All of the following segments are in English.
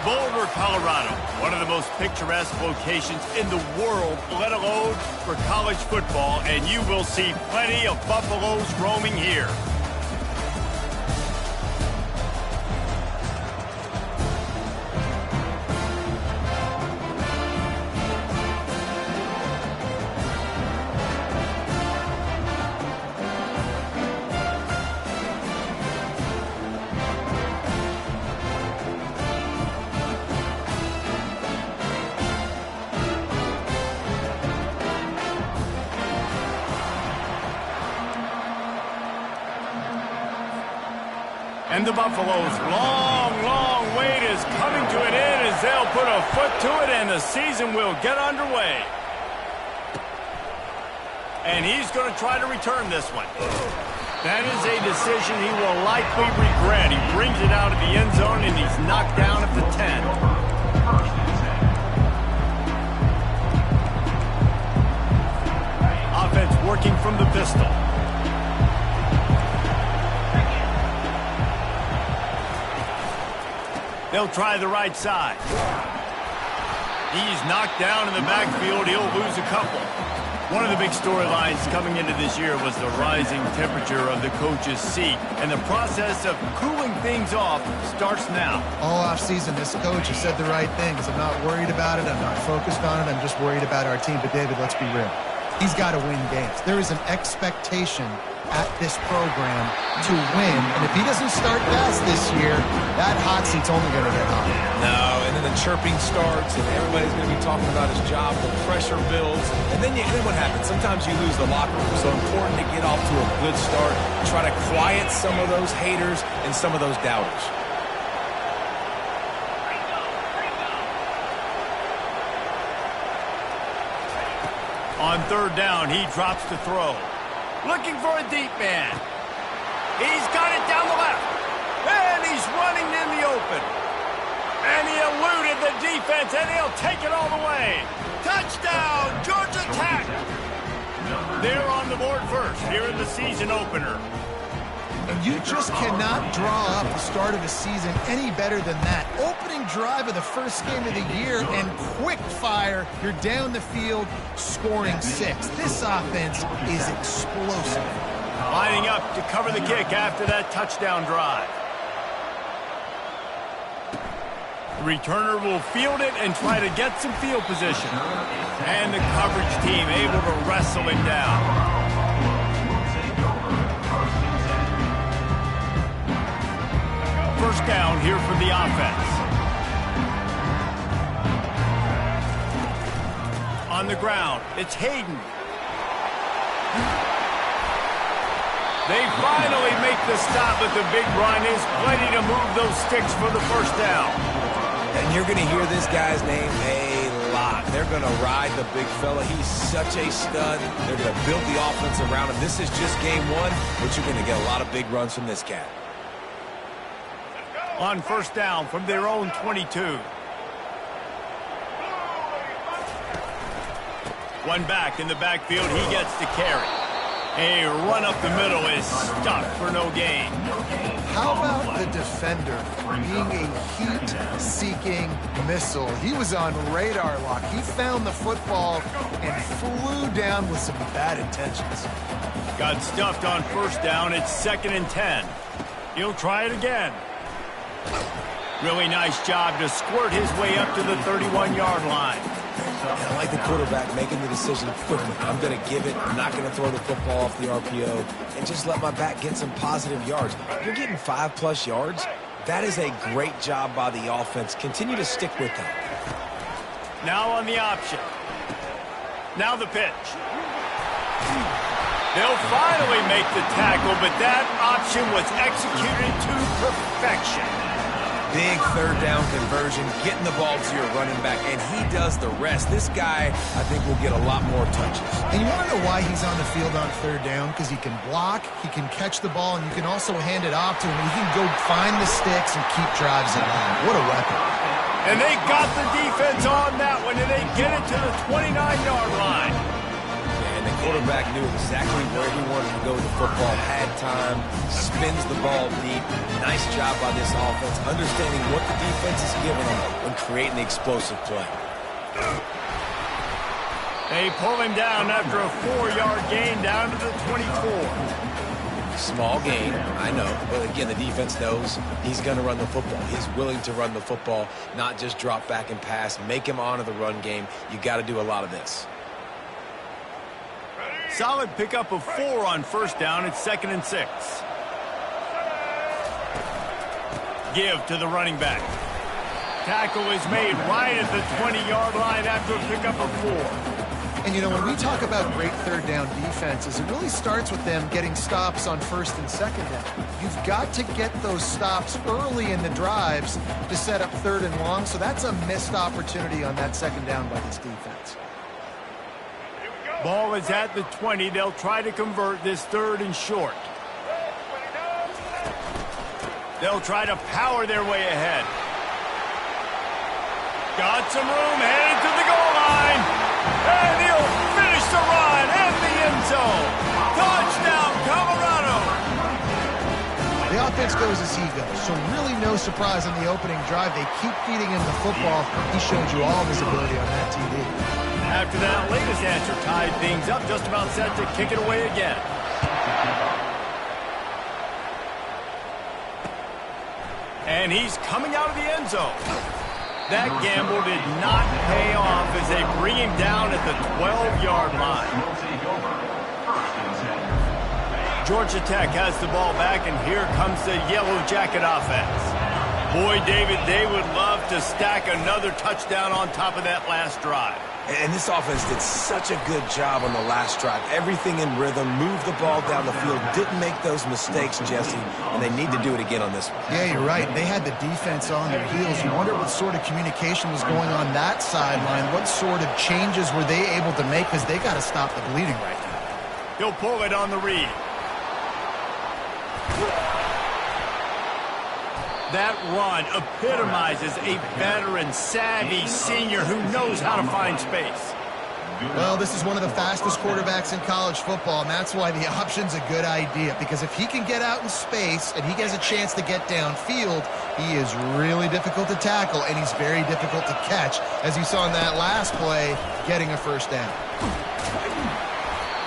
Boulder, Colorado, one of the most picturesque locations in the world, let alone for college football, and you will see plenty of Buffaloes roaming here. And the Buffaloes' long wait is coming to an end as they'll put a foot to it and the season will get underway. And he's going to try to return this one. That is a decision he will likely regret. He brings it out of the end zone and he's knocked down at the 10. Offense working from the pistol. They'll try the right side. He's knocked down in the backfield. He'll lose a couple. One of the big storylines coming into this year was the rising temperature of the coach's seat. And the process of cooling things off starts now. All offseason, this coach has said the right things. I'm not worried about it. I'm not focused on it. I'm just worried about our team. But, David, let's be real. He's got to win games. There is an expectation at this program to win. And if he doesn't start fast this year, that hot seat's only going to get hot. No, and then the chirping starts, and everybody's going to be talking about his job. The pressure builds, and then what happens? Sometimes you lose the locker room. So important to get off to a good start. Try to quiet some of those haters and some of those doubters. On third down, he drops to throw. Looking for a deep man. He's got it down the left. And he's running in the open. And he eluded the defense, and he'll take it all the way. Touchdown, Georgia Tech. They're on the board first here in the season opener. And you just cannot draw up the start of a season any better than that. Opening drive of the first game of the year and quick fire. You're down the field scoring 6. This offense is explosive. Lining up to cover the kick after that touchdown drive. The returner will field it and try to get some field position. And the coverage team able to wrestle him down. First down here for the offense. On the ground, it's Hayden. They finally make the stop, but the big run is plenty to move those sticks for the first down. And you're going to hear this guy's name a lot. They're going to ride the big fella. He's such a stud. They're going to build the offense around him. This is just game one, but you're going to get a lot of big runs from this cat. On first down from their own 22. One back in the backfield. He gets to carry. A run up the middle is stopped for no gain. How about the defender being a heat-seeking missile? He was on radar lock. He found the football and flew down with some bad intentions. Got stuffed on first down. It's 2nd and 10. He'll try it again. Really nice job to squirt his way up to the 31-yard line. I like the quarterback making the decision quickly. I'm going to give it. I'm not going to throw the football off the RPO and just let my back get some positive yards. You're getting 5+ yards. That is a great job by the offense. Continue to stick with that. Now on the option. Now the pitch. They'll finally make the tackle, but that option was executed to perfection. Big third down conversion, getting the ball to your running back, and he does the rest. This guy, I think, will get a lot more touches. And you want to know why he's on the field on third down? Because he can block, he can catch the ball, and you can also hand it off to him. And he can go find the sticks and keep drives alive. What a weapon. And they got the defense on that one, and they get it to the 29-yard line. And the quarterback knew exactly where he wanted to go with the football, had time, spins the ball deep. Nice job by this offense, understanding what the defense is giving them and creating the explosive play. They pull him down after a 4-yard gain down to the 24. Small gain, I know, but again, the defense knows he's going to run the football. He's willing to run the football, not just drop back and pass, make him honor the run game. You got to do a lot of this. Solid pickup of 4 on first down. It's 2nd and 6. Give to the running back. Tackle is made right at the 20-yard line after a pickup of 4. And, you know, when we talk about great third down defenses, it really starts with them getting stops on first and second down. You've got to get those stops early in the drives to set up third and long, so that's a missed opportunity on that second down by this defense. Ball is at the 20. They'll try to convert this 3rd and short. They'll try to power their way ahead. Got some room, headed to the goal line. And he'll finish the run in the end zone. Touchdown, Colorado. The offense goes as he goes, so really no surprise on the opening drive. They keep feeding him the football. He showed you all of his ability on that TV. After that latest answer tied things up, just about set to kick it away again. And he's coming out of the end zone. That gamble did not pay off as they bring him down at the 12-yard line. Georgia Tech has the ball back, and here comes the Yellow Jacket offense. Boy, David, they would love to stack another touchdown on top of that last drive. And this offense did such a good job on the last drive. Everything in rhythm, moved the ball down the field, didn't make those mistakes, Jesse, and they need to do it again on this one. Yeah, you're right. They had the defense on their heels. You wonder what sort of communication was going on that sideline. What sort of changes were they able to make, because they got to stop the bleeding right now. He'll pull it on the read. That run epitomizes a veteran, savvy senior who knows how to find space. Well, this is one of the fastest quarterbacks in college football, and that's why the option's a good idea, because if he can get out in space and he has a chance to get downfield, he is really difficult to tackle, and he's very difficult to catch, as you saw in that last play, getting a first down.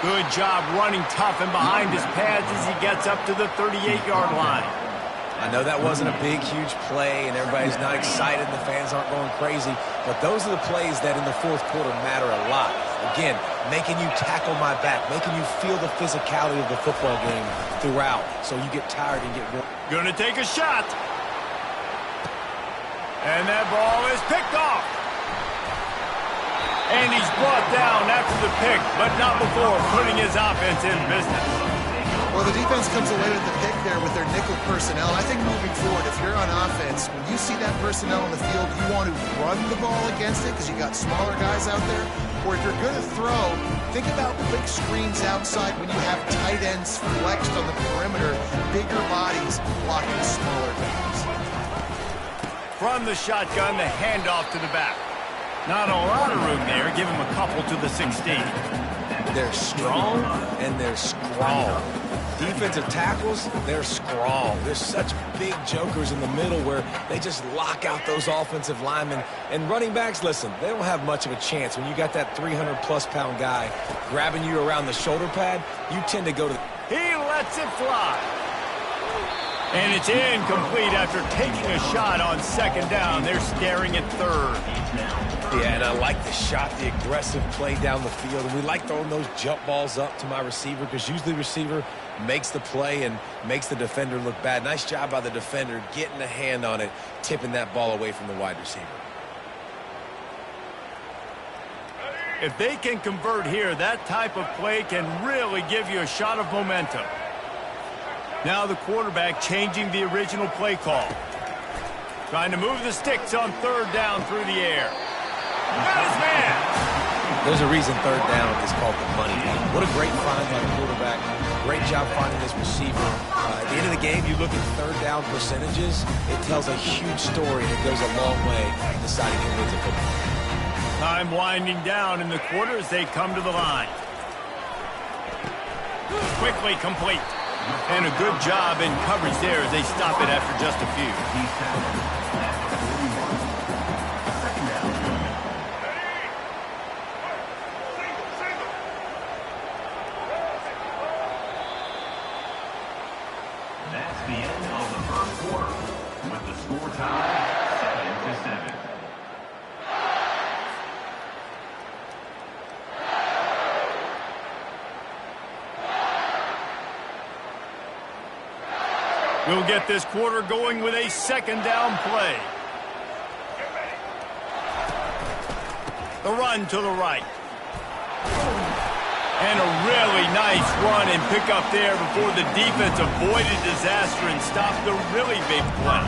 Good job running tough and behind his pads as he gets up to the 38-yard line. I know that wasn't a big, huge play, and everybody's not excited, and the fans aren't going crazy, but those are the plays that in the fourth quarter matter a lot. Again, making you tackle my back, making you feel the physicality of the football game throughout, so you get tired and get worn. Gonna take a shot. And that ball is picked off. And he's brought down after the pick, but not before putting his offense in business. Well, the defense comes away with the pick there with their nickel personnel. I think moving forward, if you're on offense, when you see that personnel on the field, you want to run the ball against it because you got smaller guys out there. Or if you're going to throw, think about quick screens outside when you have tight ends flexed on the perimeter, bigger bodies blocking smaller guys. From the shotgun, the handoff to the back. Not a lot of room there. Give him a couple to the 16. They're strong and they're strong. Defensive tackles, they're strong. There's such big jokers in the middle where they just lock out those offensive linemen. And running backs, listen, they don't have much of a chance. When you got that 300-plus pound guy grabbing you around the shoulder pad, you tend to go to... He lets it fly. And it's incomplete after taking a shot on second down. They're staring at third. Yeah, and I like the shot, the aggressive play down the field. And we like throwing those jump balls up to my receiver because usually the receiver makes the play and makes the defender look bad. Nice job by the defender getting a hand on it, tipping that ball away from the wide receiver. If they can convert here, that type of play can really give you a shot of momentum. Now the quarterback changing the original play call. Trying to move the sticks on third down through the air. Got his man. There's a reason third down is called the money down. What a great find by the quarterback. Great job finding his receiver. At the end of the game, you look at third down percentages. It tells a huge story that goes a long way in deciding who wins a football game. Time winding down in the quarter as they come to the line. Quickly complete. And a good job in coverage there as they stop it after just a few. That's the end of the first quarter, with the score tied 7-7. We'll get this quarter going with a second down play. The run to the right. And a really nice run and pick up there before the defense avoided disaster and stopped the really big play.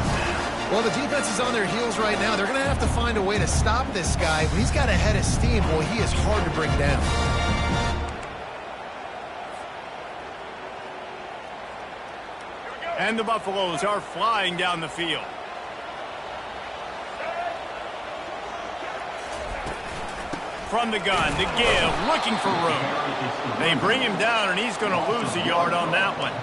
Well, the defense is on their heels right now. They're going to have to find a way to stop this guy. When he's got a head of steam, boy, he is hard to bring down. And the Buffaloes are flying down the field. From the gun, to give, looking for room. They bring him down, and he's going to lose a yard on that one.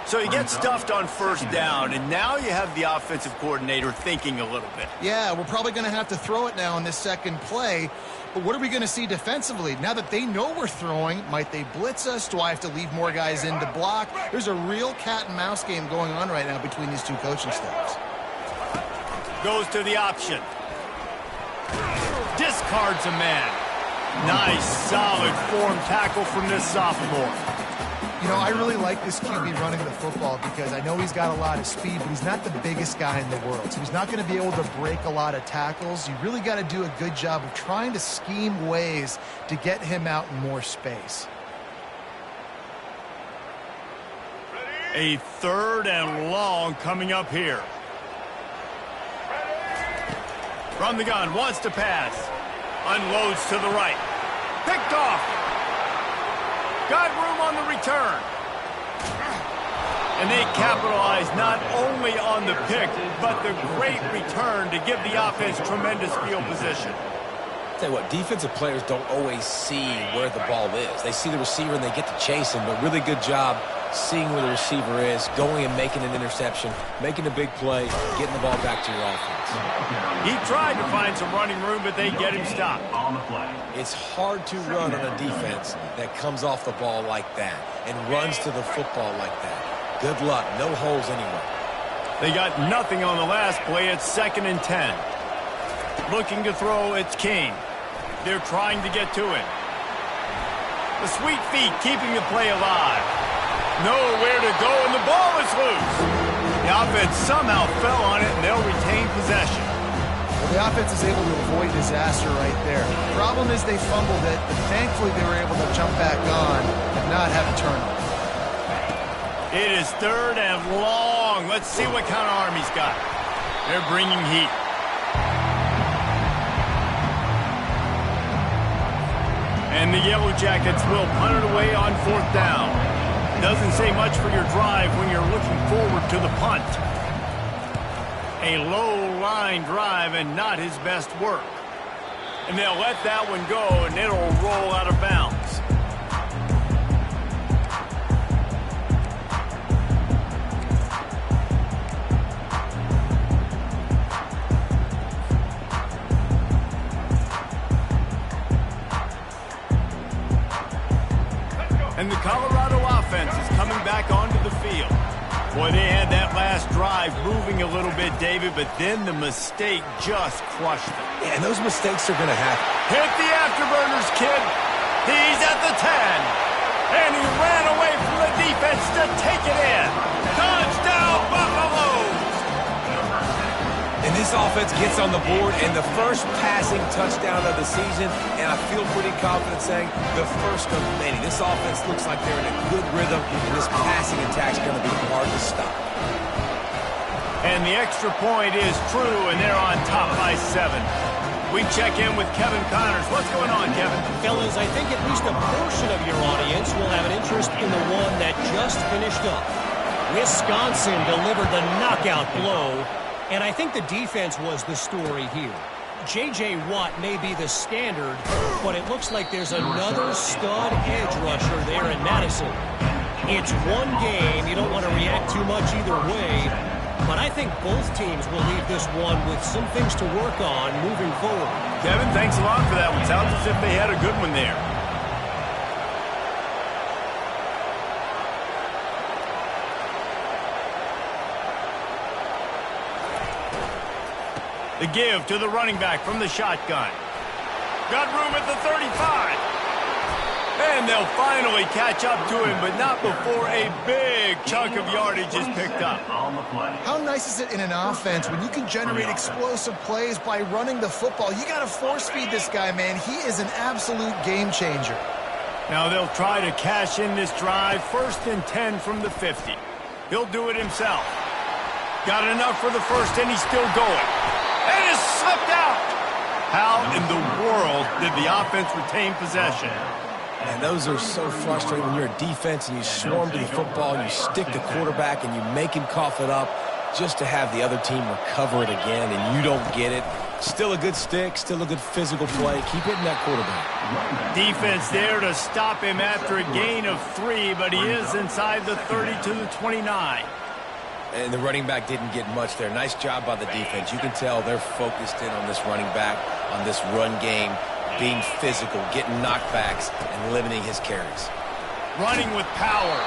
So he gets stuffed on first down, and now you have the offensive coordinator thinking a little bit. Yeah, we're probably going to have to throw it now in this second play. But what are we going to see defensively? Now that they know we're throwing, might they blitz us? Do I have to leave more guys in to block? There's a real cat and mouse game going on right now between these two coaching staffs. Goes to the option. Discards a man. Nice, solid form tackle from this sophomore. You know, I really like this QB running the football because I know he's got a lot of speed, but he's not the biggest guy in the world. So he's not going to be able to break a lot of tackles. You really got to do a good job of trying to scheme ways to get him out in more space. A third and long coming up here. From the gun, wants to pass. Unloads to the right. Picked off. Got room on the return. And they capitalize not only on the pick, but the great return to give the offense tremendous field position. Tell you what, defensive players don't always see where the ball is. They see the receiver and they get to chase him, but really good job seeing where the receiver is, going and making an interception, making a big play, getting the ball back to your offense. He tried to find some running room, but they get him stopped. On the play. It's hard to run on a defense that comes off the ball like that and runs to the football like that. Good luck. No holes anywhere. They got nothing on the last play. It's 2nd and 10. Looking to throw, it's King. They're trying to get to him. The sweet feet keeping the play alive. Nowhere to go, and the ball is loose. The offense somehow fell on it, and they'll retain possession. Well, the offense is able to avoid disaster right there. The problem is they fumbled it, but thankfully they were able to jump back on and not have a turnover. It is 3rd and long. Let's see what kind of arm he's got. They're bringing heat. And the Yellow Jackets will punt it away on 4th down. Doesn't say much for your drive when you're looking forward to the punt. A low-line drive and not his best work. And they'll let that one go, and it'll roll out of bounds. And the Colorado offense is coming back onto the field. Boy, they had that last drive moving a little bit, David, but then the mistake just crushed them. Yeah, and those mistakes are going to happen. Hit the afterburners, kid. He's at the 10. And he ran away from the defense to take it in. Touchdown, Buffaloes! And this offense gets on the board and the first passing touchdown of the season, and I feel pretty confident saying the first of many. This offense looks like they're in a good rhythm, and this passing attack's going to be hard to stop. And the extra point is true, and they're on top by 7. We check in with Kevin Connors. What's going on, Kevin? Fellas, I think at least a portion of your audience will have an interest in the one that just finished up. Wisconsin delivered the knockout blow, and I think the defense was the story here. J.J. Watt may be the standard, but it looks like there's another stud edge rusher there in Madison. It's one game. You don't want to react too much either way. But I think both teams will leave this one with some things to work on moving forward. Kevin, thanks a lot for that one. Sounds as if they had a good one there. The give to the running back from the shotgun. Got room at the 35. And they'll finally catch up to him, but not before a big chunk of yardage is picked up. How nice is it in an offense when you can generate explosive plays by running the football? You got to force feed this guy, man. He is an absolute game changer. Now they'll try to cash in this drive. 1st and 10 from the 50. He'll do it himself. Got enough for the first, and he's still going. And it's slipped out. How in the world did the offense retain possession? And those are so frustrating when you're a defense and you swarm to the football and you stick the quarterback and you make him cough it up just to have the other team recover it again and you don't get it. Still a good stick, still a good physical play. Keep hitting that quarterback. Defense there to stop him after a gain of 3, but he is inside the 30 to the 29. And the running back didn't get much there. Nice job by the defense. You can tell they're focused in on this running back, on this run game, being physical, getting knockbacks, and limiting his carries. Running with power.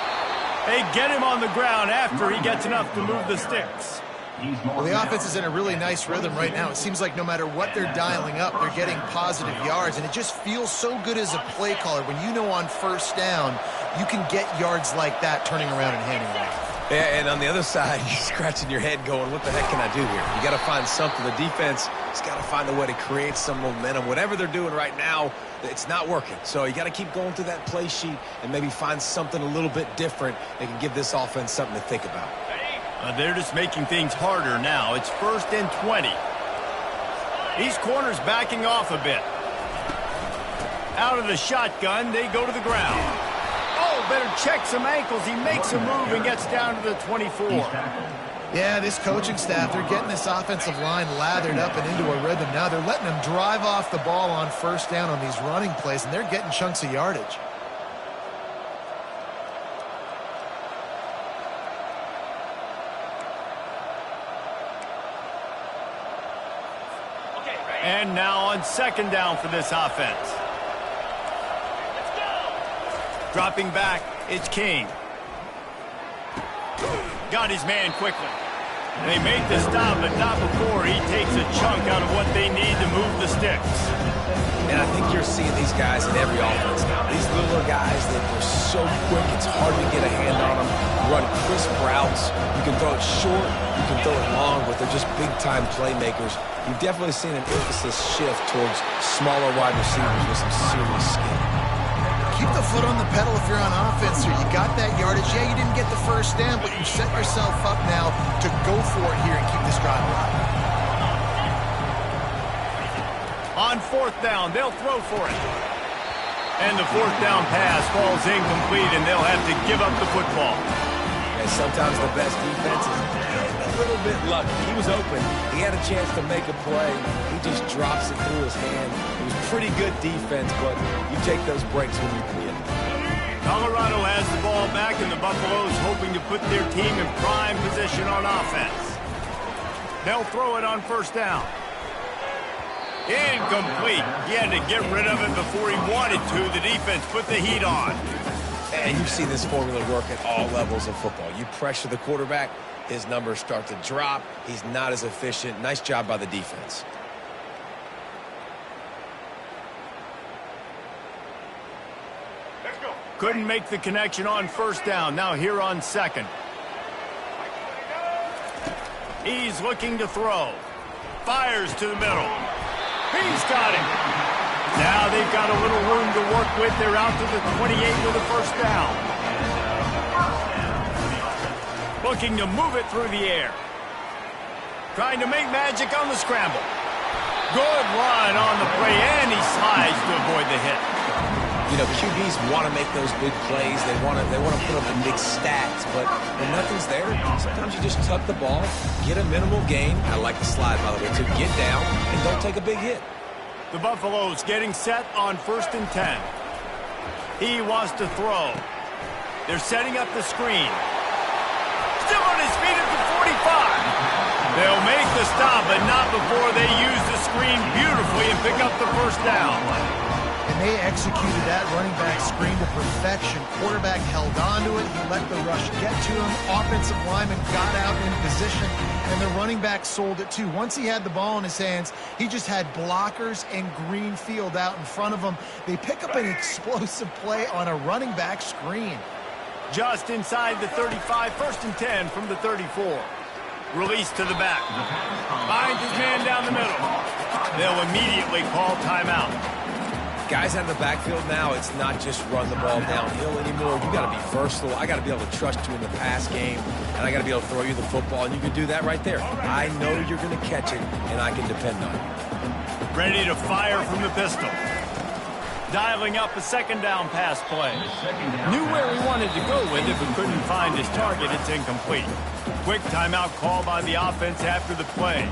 They get him on the ground after he gets enough to move the sticks. Well, the offense is in a really nice rhythm right now. It seems like no matter what they're dialing up, they're getting positive yards, and it just feels so good as a play caller when you know on 1st down you can get yards like that turning around and handing it off. Yeah, and on the other side, you're scratching your head going, what the heck can I do here? You got to find something. The defense has got to find a way to create some momentum. Whatever they're doing right now, it's not working. So you got to keep going through that play sheet and maybe find something a little bit different that can give this offense something to think about. They're just making things harder now. It's 1st and 20. These corners backing off a bit. Out of the shotgun, they go to the ground. Oh, better check some ankles. He makes a move and gets down to the 24. Yeah, this coaching staff, they're getting this offensive line lathered up and into a rhythm now. They're letting them drive off the ball on 1st down on these running plays, and they're getting chunks of yardage. And now on 2nd down for this offense. Dropping back, it's King. Got his man quickly. They make the stop, but not before he takes a chunk out of what they need to move the sticks. And I think you're seeing these guys in every offense now. These littler guys, they're so quick, it's hard to get a hand on them. Run crisp routes. You can throw it short, you can throw it long, but they're just big-time playmakers. You've definitely seen an emphasis shift towards smaller wide receivers with some serious skill. Keep the foot on the pedal if you're on offense here. You got that yardage. Yeah, you didn't get the 1st down, but you set yourself up now to go for it here and keep this drive alive. On 4th down, they'll throw for it. And the 4th down pass falls incomplete, and they'll have to give up the football. And sometimes the best defense is a little bit lucky. He was open. He had a chance to make a play. He just drops it through his hand. It was pretty good defense, but you take those breaks when you can get it. Colorado has the ball back, and the Buffaloes hoping to put their team in prime position on offense. They'll throw it on 1st down. Incomplete. He had to get rid of it before he wanted to. The defense put the heat on. And you see this formula work at all levels of football. You pressure the quarterback, his numbers start to drop. He's not as efficient. Nice job by the defense. Couldn't make the connection on 1st down. Now here on 2nd. He's looking to throw. Fires to the middle. He's got him. Now they've got a little room to work with. They're out to the 28 with a 1st down. Looking to move it through the air. Trying to make magic on the scramble. Good run on the play, and he slides to avoid the hit. You know, QBs want to make those big plays. They want to put up the big stats, but when nothing's there, sometimes you just tuck the ball, get a minimal gain. I like the slide, by the way, to get down and don't take a big hit. The Buffaloes getting set on 1st and 10. He wants to throw. They're setting up the screen. Still on his feet at the 45. They'll make the stop, but not before they use the screen beautifully and pick up the first down. And they executed that running back screen to perfection. Quarterback held on to it. He let the rush get to him. Offensive lineman got out in position, and the running back sold it too. Once he had the ball in his hands, he just had blockers and green field out in front of him. They pick up an explosive play on a running back screen. Just inside the 35, 1st and 10 from the 34. Release to the back. Finds his man down the middle. They'll immediately call timeout. Guys out of the backfield now, it's not just run the ball downhill anymore. You got to be versatile. I got to be able to trust you in the pass game, and I got to be able to throw you the football, and you can do that right there. I know you're going to catch it, and I can depend on it. Ready to fire from the pistol. Dialing up a 2nd down pass play. Knew where he wanted to go with it, but couldn't find his target. It's incomplete. Quick timeout call by the offense after the play.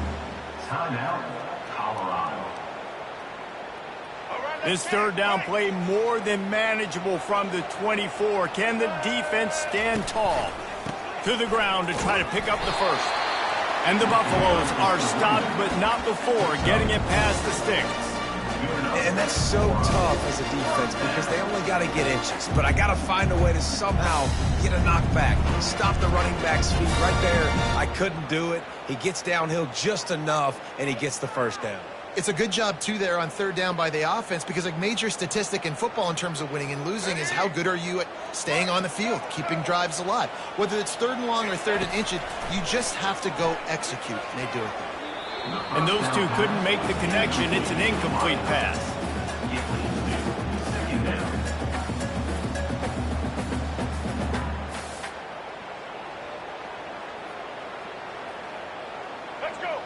Timeout, Colorado. This 3rd down play more than manageable from the 24. Can the defense stand tall? To the ground to try to pick up the first. And the Buffaloes are stopped, but not before getting it past the sticks. And that's so tough as a defense because they only got to get inches. But I got to find a way to somehow get a knockback, stop the running back's feet right there. I couldn't do it. He gets downhill just enough, and he gets the first down. It's a good job, too, there on 3rd down by the offense because a major statistic in football in terms of winning and losing is how good are you at staying on the field, keeping drives alive. Whether it's 3rd and long or 3rd and inches, you just have to go execute, and they do it. And those two couldn't make the connection. It's an incomplete pass.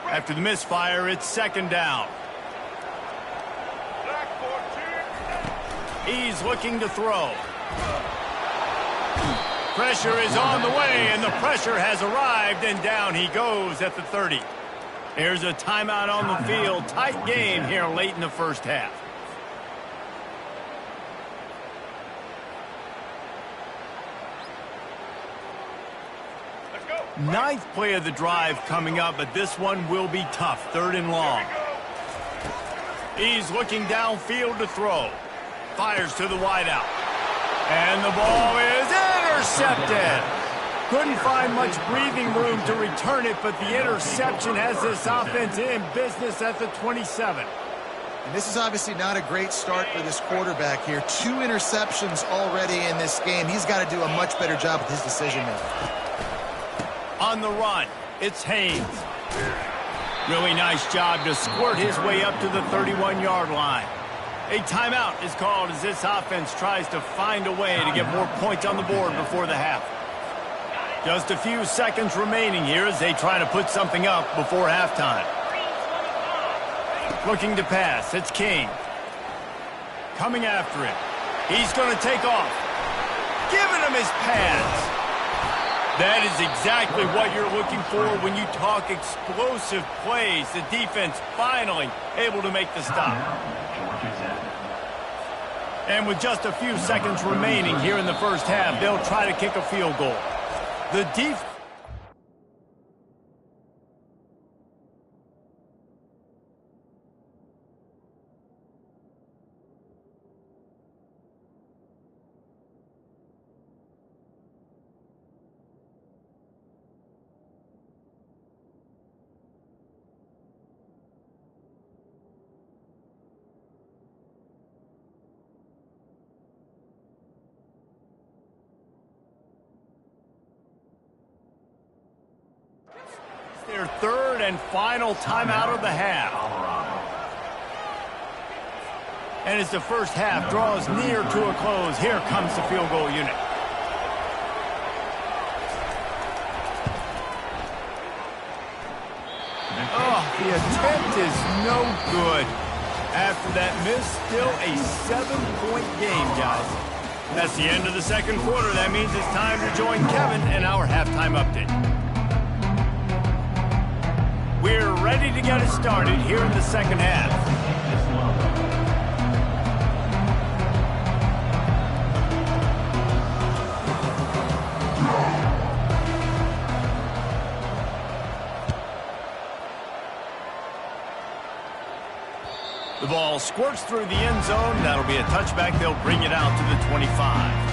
After the misfire, it's 2nd down. He's looking to throw. Pressure is on the way, and the pressure has arrived, and down he goes at the 30. Here's a timeout on the field. Tight game here late in the first half. Ninth play of the drive coming up, but this one will be tough. 3rd and long. He's looking downfield to throw. Fires to the wideout. And the ball is intercepted. Couldn't find much breathing room to return it, but the interception has this offense in business at the 27. And this is obviously not a great start for this quarterback here. 2 interceptions already in this game. He's got to do a much better job with his decision-making. On the run, it's Haynes. Really nice job to squirt his way up to the 31-yard line. A timeout is called as this offense tries to find a way to get more points on the board before the half. Just a few seconds remaining here as they try to put something up before halftime. Looking to pass, it's King. Coming after it. He's going to take off. Giving him his pads. That is exactly what you're looking for when you talk explosive plays. The defense finally able to make the stop. And with just a few seconds remaining here in the first half, they'll try to kick a field goal. The defense... Their 3rd and final timeout of the half. And as the first half draws near to a close, here comes the field goal unit. Oh, the attempt is no good. After that miss, still a 7-point game, guys. That's the end of the second quarter. That means it's time to join Kevin and our halftime update. We're ready to get it started here in the second half. The ball squirts through the end zone. That'll be a touchback. They'll bring it out to the 25.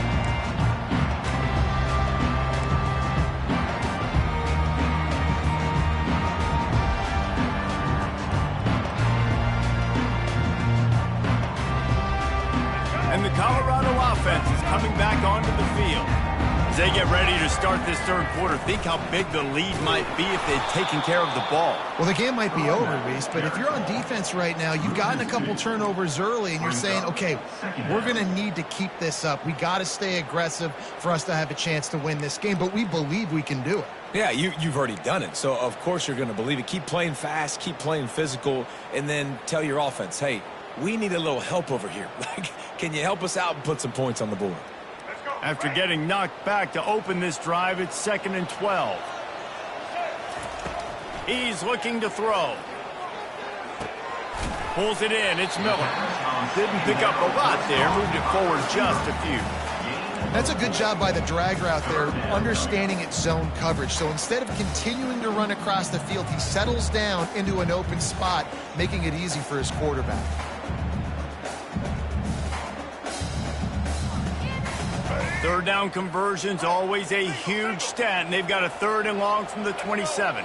And the Colorado offense is coming back onto the field. As they get ready to start this third quarter, think how big the lead might be if they'd taken care of the ball. Well, the game might be over, Reese, but if you're on defense right now, you've gotten a couple turnovers early, and you're saying, okay, we're going to need to keep this up. We got to stay aggressive for us to have a chance to win this game, but we believe we can do it. Yeah, you've already done it, so of course you're going to believe it. Keep playing fast, keep playing physical, and then tell your offense, hey, we need a little help over here. Like, can you help us out and put some points on the board? After getting knocked back to open this drive, it's 2nd and 12. He's looking to throw. Pulls it in. It's Miller. Didn't pick up a lot there. Moved it forward just a few. That's a good job by the drag route there, understanding its zone coverage. So instead of continuing to run across the field, he settles down into an open spot, making it easy for his quarterback. Third down conversion's always a huge stat, and they've got a 3rd and long from the 27.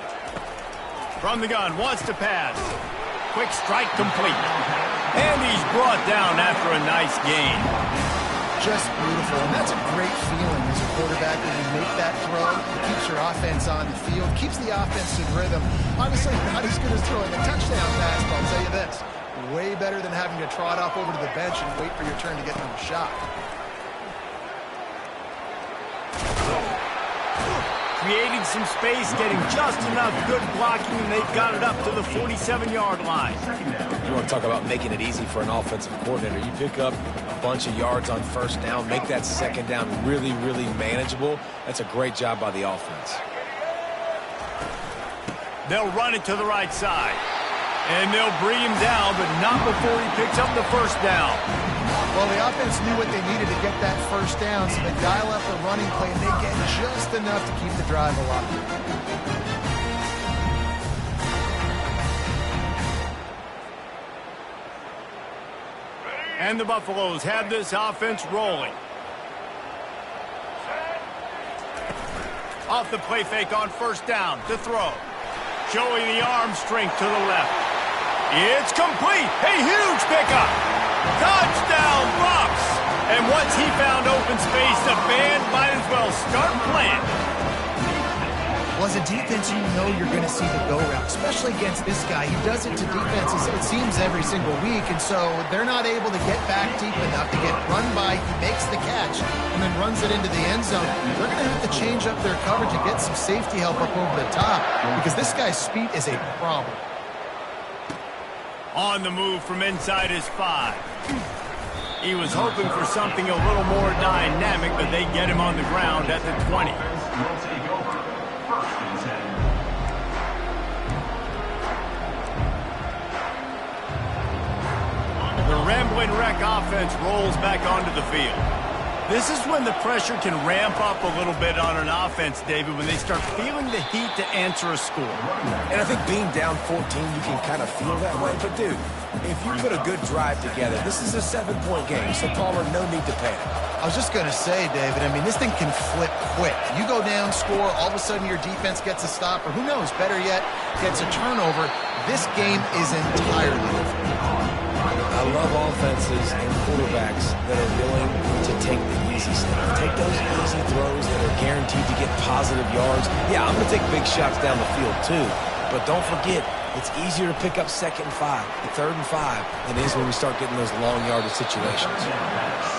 From the gun, wants to pass. Quick strike complete. And he's brought down after a nice gain. Just beautiful, and that's a great feeling as a quarterback when you make that throw. It keeps your offense on the field, keeps the offense in rhythm. Obviously not as good as throwing a touchdown pass, but I'll tell you this, way better than having to trot off over to the bench and wait for your turn to get another shot. Creating some space, getting just enough good blocking, and they've got it up to the 47-yard line. You want to talk about making it easy for an offensive coordinator. You pick up a bunch of yards on first down, make that second down really, really manageable. That's a great job by the offense. They'll run it to the right side. And they'll bring him down, but not before he picks up the first down. Well, the offense knew what they needed to get that first down, so they dial up the running play, and they get just enough to keep the drive alive. And the Buffaloes have this offense rolling. Off the play fake on first down to throw. Showing the arm strength to the left. It's complete. A huge pickup. Touchdown, Bucs. And once he found open space, the band might as well start playing. Well, as a defense, you know you're going to see the go route, especially against this guy. He does it to defenses, it seems, every single week, and so they're not able to get back deep enough to get run by. He makes the catch and then runs it into the end zone. They're going to have to change up their coverage and get some safety help up over the top because this guy's speed is a problem. On the move from inside his 5. He was hoping for something a little more dynamic, but they get him on the ground at the 20. The Ramblin' Wreck offense rolls back onto the field. This is when the pressure can ramp up a little bit on an offense, David, when they start feeling the heat to answer a score. And I think being down 14, you can kind of feel that way. But, dude, if you put a good drive together, this is a 7-point game, so Palmer, no need to panic. I was just going to say, David, I mean, this thing can flip quick. You go down, score, all of a sudden your defense gets a stop, or who knows, better yet, gets a turnover. This game is entirely different. I love offenses and quarterbacks that are willing to take the easy stuff. Take those easy throws that are guaranteed to get positive yards. Yeah, I'm going to take big shots down the field too. But don't forget, it's easier to pick up 2nd and 5, 3rd and 5 than it is when we start getting those long yardage situations.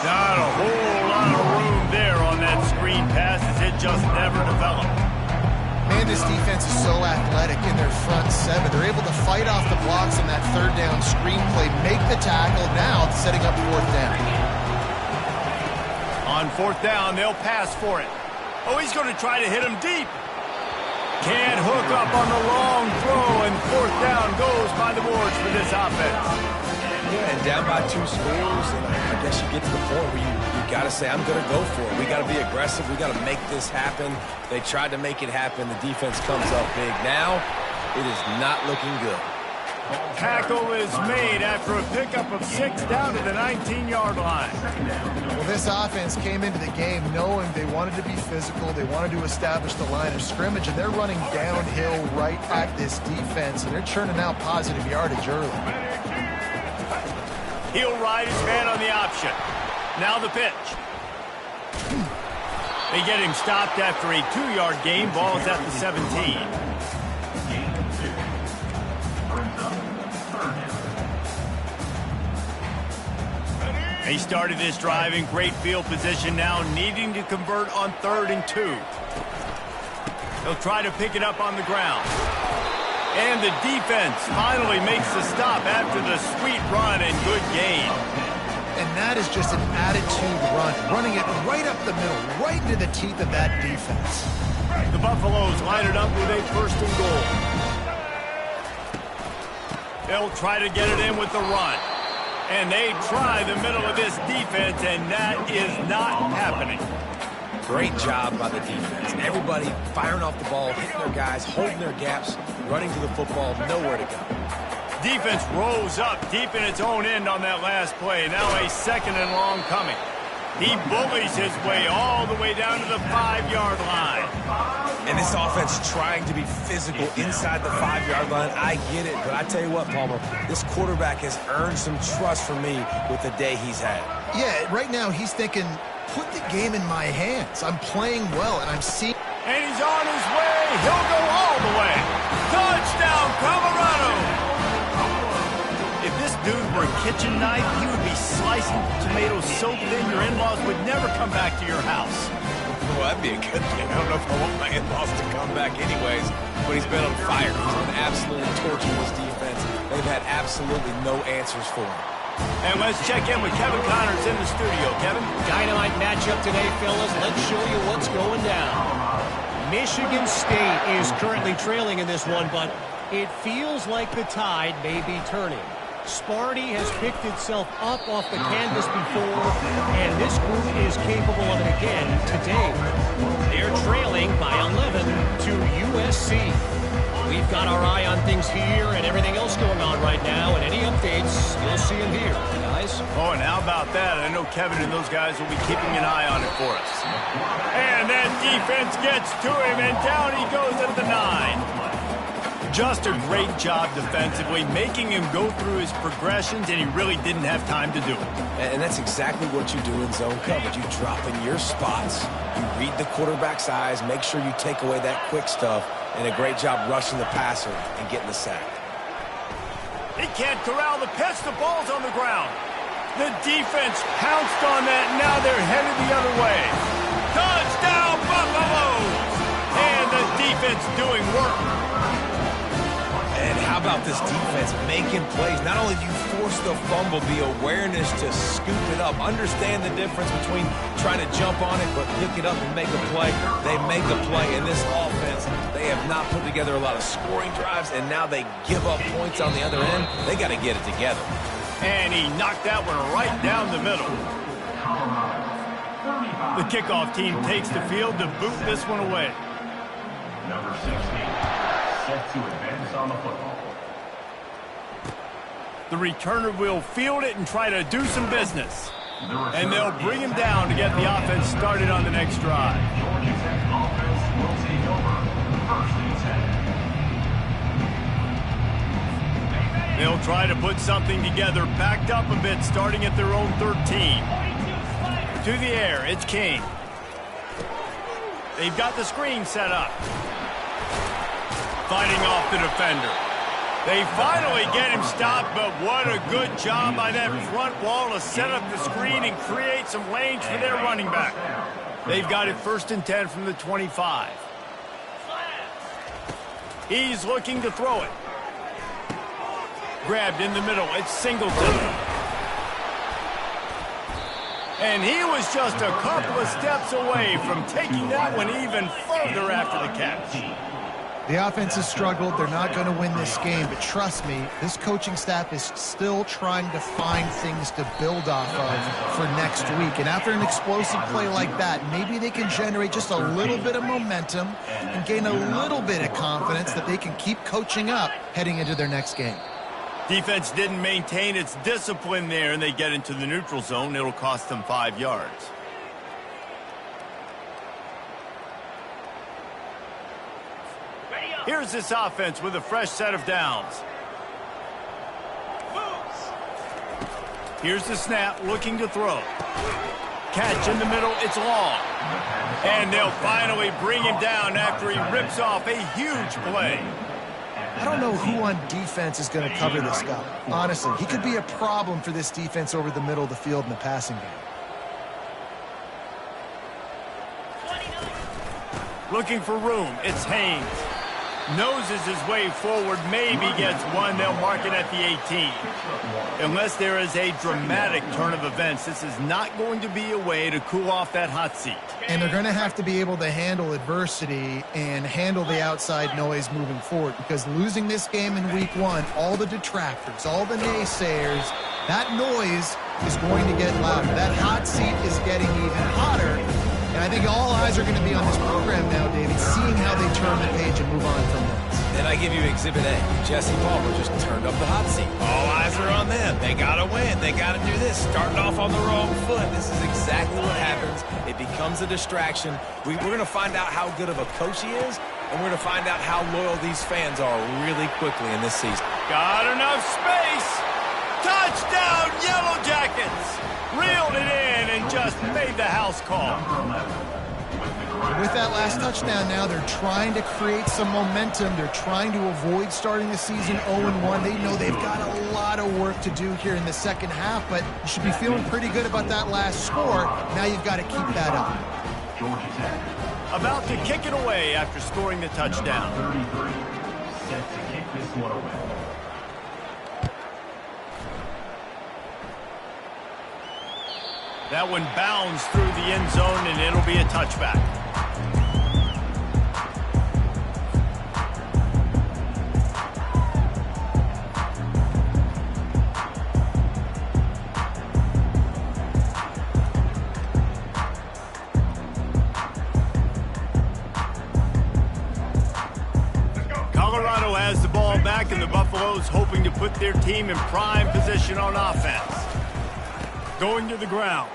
Not a whole lot of room there on that screen pass as it just never developed. Man, this defense is so athletic in their front 7. They're able to fight off the blocks on that 3rd down screen play, make the tackle, now setting up 4th down. On 4th down, they'll pass for it. Oh, he's going to try to hit him deep. Can't hook up on the long throw, and 4th down goes by the boards for this offense. Yeah, and down by 2 scores, and I guess you get to the point where you got to say, I'm going to go for it. We got to be aggressive. We got to make this happen. They tried to make it happen. The defense comes up big. Now, it is not looking good. Tackle is made after a pickup of 6 down to the 19-yard line. Well, this offense came into the game knowing they wanted to be physical. They wanted to establish the line of scrimmage, and they're running downhill right at this defense, and they're churning out positive yardage early. He'll ride his man on the option. Now the pitch. They get him stopped after a 2-yard gain. Ball is at the 17. He started this drive in great field position, now needing to convert on 3rd and 2. He'll try to pick it up on the ground. And the defense finally makes the stop after the sweet run and good gain. And that is just an attitude run, running it right up the middle, right into the teeth of that defense. The Buffaloes line it up with a 1st and goal. They'll try to get it in with the run. And they try the middle of this defense, and that is not happening. Great job by the defense. Everybody firing off the ball, hitting their guys, holding their gaps, running to the football, nowhere to go. Defense rose up deep in its own end on that last play. Now a 2nd and long coming. He bullies his way all the way down to the 5-yard line. And this offense trying to be physical inside the 5-yard line. I get it, but I tell you what, Palmer, this quarterback has earned some trust from me with the day he's had. Yeah, right now he's thinking, put the game in my hands. I'm playing well, and I'm seeing... And he's on his way. He'll go all the way. Touchdown, Colorado! If this dude were a kitchen knife, he would be slicing tomatoes so thin your in-laws would never come back to your house. Well, that'd be a good thing. I don't know if I want my in-laws to come back anyways, but he's been on fire. He's been absolutely torching this defense. They've had absolutely no answers for him. And let's check in with Kevin Connors in the studio. Kevin? Dynamite matchup today, fellas. Let's show you what's going down. Michigan State is currently trailing in this one, but it feels like the tide may be turning. Sparty has picked itself up off the canvas before, and this group is capable of it again today. They're trailing by 11 to USC. We've got our eye on things here and everything else going on right now, and any updates, you'll see them here, guys. Oh, and how about that? I know Kevin and those guys will be keeping an eye on it for us. And that defense gets to him, and down he goes at the 9. Just a great job defensively, making him go through his progressions, and he really didn't have time to do it. And that's exactly what you do in zone coverage. You drop in your spots, you read the quarterback's eyes, make sure you take away that quick stuff, and a great job rushing the passer and getting the sack. He can't corral the pitch. The ball's on the ground. The defense pounced on that. Now they're headed the other way. Touchdown, Buffaloes! And the defense doing work. And how about this defense making plays? Not only do you force the fumble, the awareness to scoop it up. Understand the difference between trying to jump on it, but pick it up and make a play. They make a play in this offense. They have not put together a lot of scoring drives, and now they give up points on the other end. They got to get it together. And he knocked that one right down the middle. The kickoff team takes the field to boot this one away. Number 16, set to advance on the football. The returner will field it and try to do some business. And they'll bring him down to get the offense started on the next drive. Georgia Tech offense will take over 1st and 10. They'll try to put something together, backed up a bit, starting at their own 13. To the air, it's King. They've got the screen set up. Fighting off the defender. They finally get him stopped, but what a good job by that front wall to set up the screen and create some lanes for their running back. They've got it 1st and 10 from the 25. He's looking to throw it. Grabbed in the middle, it's Singleton. And he was just a couple of steps away from taking that one even further after the catch. The offense has struggled. They're not going to win this game, but trust me, this coaching staff is still trying to find things to build off of for next week. And after an explosive play like that, maybe they can generate just a little bit of momentum and gain a little bit of confidence that they can keep coaching up heading into their next game. Defense didn't maintain its discipline there, and they get into the neutral zone. It'll cost them 5 yards. Here's this offense with a fresh set of downs. Here's the snap, looking to throw. Catch in the middle, it's long. And they'll finally bring him down after he rips off a huge play. I don't know who on defense is going to cover this guy. Honestly, he could be a problem for this defense over the middle of the field in the passing game. Looking for room, it's Haynes. Noses his way forward, maybe gets one. They'll mark it at the 18. Unless there is a dramatic turn of events, this is not going to be a way to cool off that hot seat. And they're going to have to be able to handle adversity and handle the outside noise moving forward, because losing this game in week 1, all the detractors, all the naysayers, that noise is going to get louder. That hot seat is getting even hotter. And I think all eyes are going to be on this program now, David, seeing how they turn the page and move on from this. Then I give you Exhibit A. Jesse Palmer just turned up the hot seat. All eyes are on them. They got to win. They got to do this. Starting off on the wrong foot. This is exactly what happens. It becomes a distraction. We're going to find out how good of a coach he is, and we're going to find out how loyal these fans are really quickly in this season. Got enough space. Touchdown, Yellow Jackets. Reeled it in and just made the house call. With that last touchdown now, they're trying to create some momentum. They're trying to avoid starting the season 0-1. They know they've got a lot of work to do here in the second half, but you should be feeling pretty good about that last score. Now you've got to keep that up. About to kick it away after scoring the touchdown. 33, set to kick this one away. That one bounds through the end zone, and it'll be a touchback. Colorado has the ball back, and the Buffaloes hoping to put their team in prime position on offense. Going to the ground.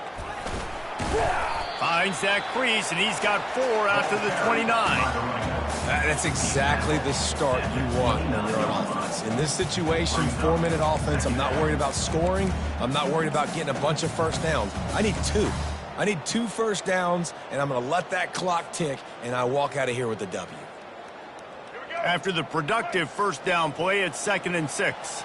Finds that crease, and he's got 4 after the 29. That's exactly the start you want when you're on offense. In this situation, 4-minute offense, I'm not worried about scoring. I'm not worried about getting a bunch of first downs. I need 2. I need 2 first downs, and I'm going to let that clock tick, and I walk out of here with a W. After the productive first down play, it's 2nd and 6.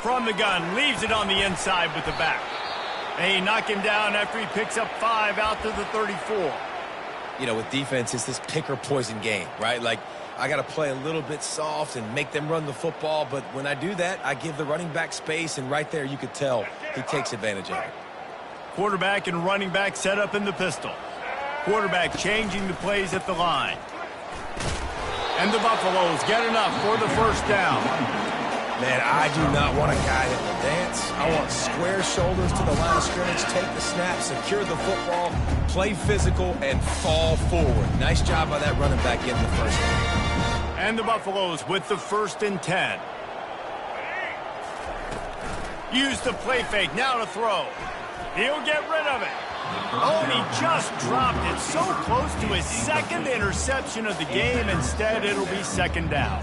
From the gun, leaves it on the inside with the back. They knock him down after he picks up 5 out to the 34. You know, with defense, it's this pick or poison game, right? Like, I got to play a little bit soft and make them run the football, but when I do that, I give the running back space, and right there you could tell he takes advantage of it. Quarterback and running back set up in the pistol. Quarterback changing the plays at the line. And the Buffaloes get enough for the first down. Man, I do not want a guy that will dance. I want square shoulders to the line of scrimmage, take the snap, secure the football, play physical, and fall forward. Nice job by that running back getting the first down. And the Buffaloes with the 1st and 10. Use the play fake, now to throw. He'll get rid of it. Oh, and he just dropped it so close to his 2nd interception of the game. Instead, it'll be 2nd down.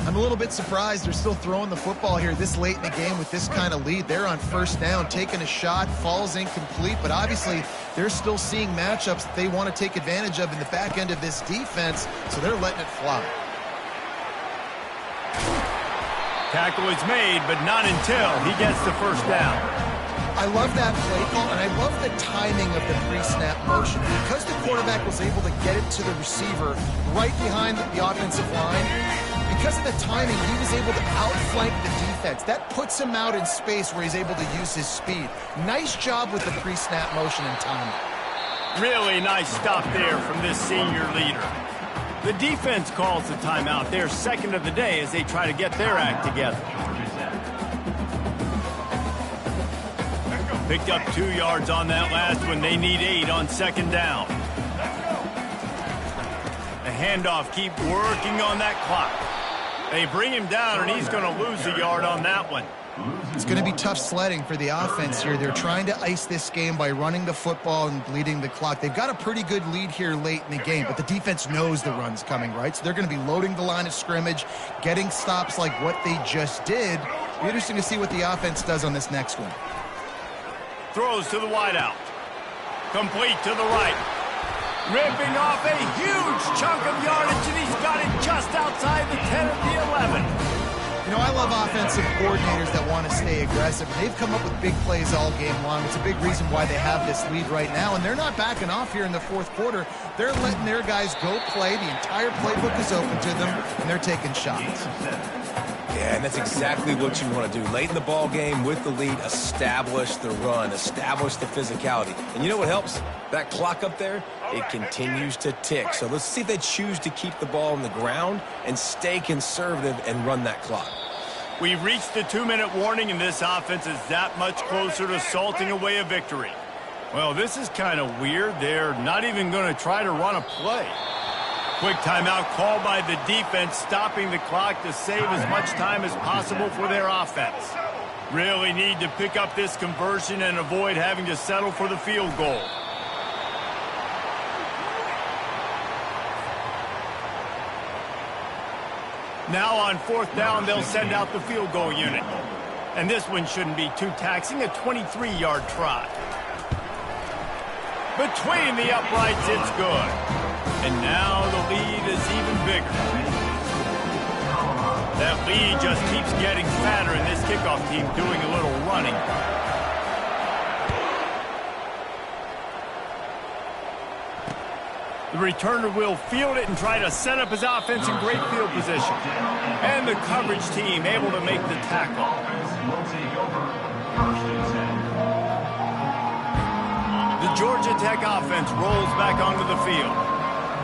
I'm a little bit surprised they're still throwing the football here this late in the game with this kind of lead. They're on 1st down, taking a shot, falls incomplete, but obviously they're still seeing matchups that they want to take advantage of in the back end of this defense, so they're letting it fly. Tackle is made, but not until he gets the first down. I love that play call, and I love the timing of the pre-snap motion. Because the quarterback was able to get it to the receiver right behind the offensive line, because of the timing, he was able to outflank the defense. That puts him out in space where he's able to use his speed. Nice job with the pre-snap motion and timing. Really nice stop there from this senior leader. The defense calls the timeout. Their 2nd of the day as they try to get their act together. Picked up 2 yards on that last one. They need 8 on 2nd down. The handoff, keep working on that clock. They bring him down, and he's going to lose a yard on that one. It's going to be tough sledding for the offense here. They're trying to ice this game by running the football and bleeding the clock. They've got a pretty good lead here late in the game, but the defense knows the run's coming, right? So they're going to be loading the line of scrimmage, getting stops like what they just did. Be interesting to see what the offense does on this next one. Throws to the wideout. Complete to the right. Ripping off a huge chunk of yardage, and he's got it just outside the 10 of the 11. You know, I love offensive coordinators that want to stay aggressive. They've come up with big plays all game long. It's a big reason why they have this lead right now, and they're not backing off here in the fourth quarter. They're letting their guys go play. The entire playbook is open to them, and they're taking shots. Yeah, and that's exactly what you want to do. Late in the ball game with the lead, establish the run, establish the physicality. And you know what helps? That clock up there, it continues to tick. So let's see if they choose to keep the ball on the ground and stay conservative and run that clock. We've reached the 2-minute warning, and this offense is that much closer to salting away a victory. Well, this is kind of weird. They're not even going to try to run a play. Quick timeout called by the defense, stopping the clock to save as much time as possible for their offense. Really need to pick up this conversion and avoid having to settle for the field goal. Now on fourth down, they'll send out the field goal unit. And this one shouldn't be too taxing, a 23-yard try. Between the uprights, it's good. And now the lead is even bigger. That lead just keeps getting fatter, and this kickoff team doing a little running. The returner will field it and try to set up his offense in great field position. And the coverage team able to make the tackle. The Georgia Tech offense rolls back onto the field.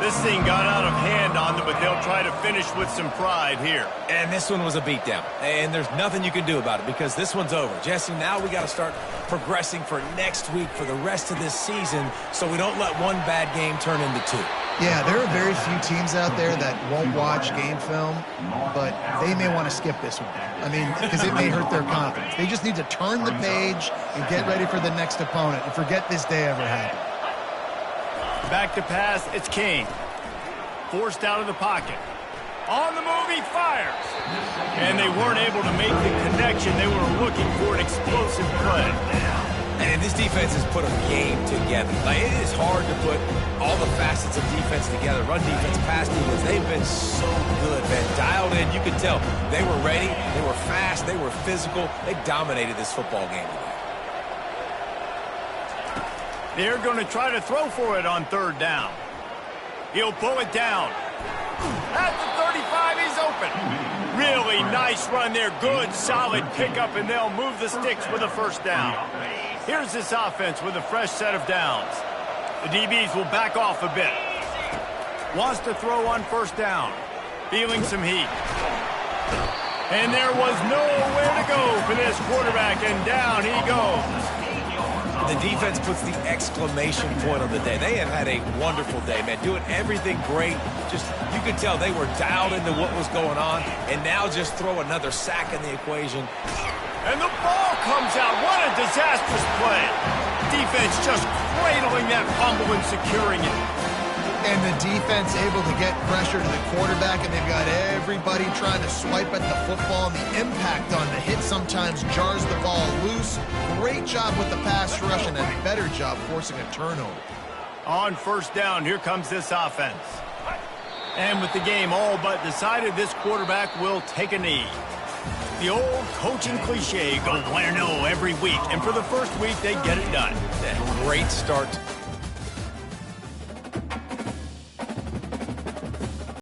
This thing got out of hand on them, but they'll try to finish with some pride here. And this one was a beatdown. And there's nothing you can do about it because this one's over. Jesse, now we got to start progressing for next week for the rest of this season so we don't let one bad game turn into two. Yeah, there are very few teams out there that won't watch game film, but they may want to skip this one. I mean, because it may hurt their confidence. They just need to turn the page and get ready for the next opponent and forget this day ever happened. Back to pass, it's King. Forced out of the pocket. On the move, he fires. And they weren't able to make the connection. They were looking for an explosive play. And this defense has put a game together. Like, it is hard to put all the facets of defense together. Run defense, pass defense. They've been so good, man. Dialed in. You could tell they were ready. They were fast. They were physical. They dominated this football game today. They're going to try to throw for it on third down. He'll pull it down. At the 35, he's open. Really nice run there. Good, solid pickup, and they'll move the sticks with a first down. Here's this offense with a fresh set of downs. The DBs will back off a bit. Wants to throw on first down. Feeling some heat. And there was nowhere to go for this quarterback, and down he goes. The defense puts the exclamation point on the day. They have had a wonderful day, man. Doing everything great. Just, you could tell they were dialed into what was going on. And now just throw another sack in the equation. And the ball comes out. What a disastrous play. Defense just cradling that fumble and securing it. And the defense able to get pressure to the quarterback, and they've got everybody trying to swipe at the football, and the impact on the hit sometimes jars the ball loose. Great job with the pass rush, and a better job forcing a turnover. On first down, here comes this offense. And with the game all but decided, this quarterback will take a knee. The old coaching cliche, go 1-0 every week, and for the first week, they get it done. Great start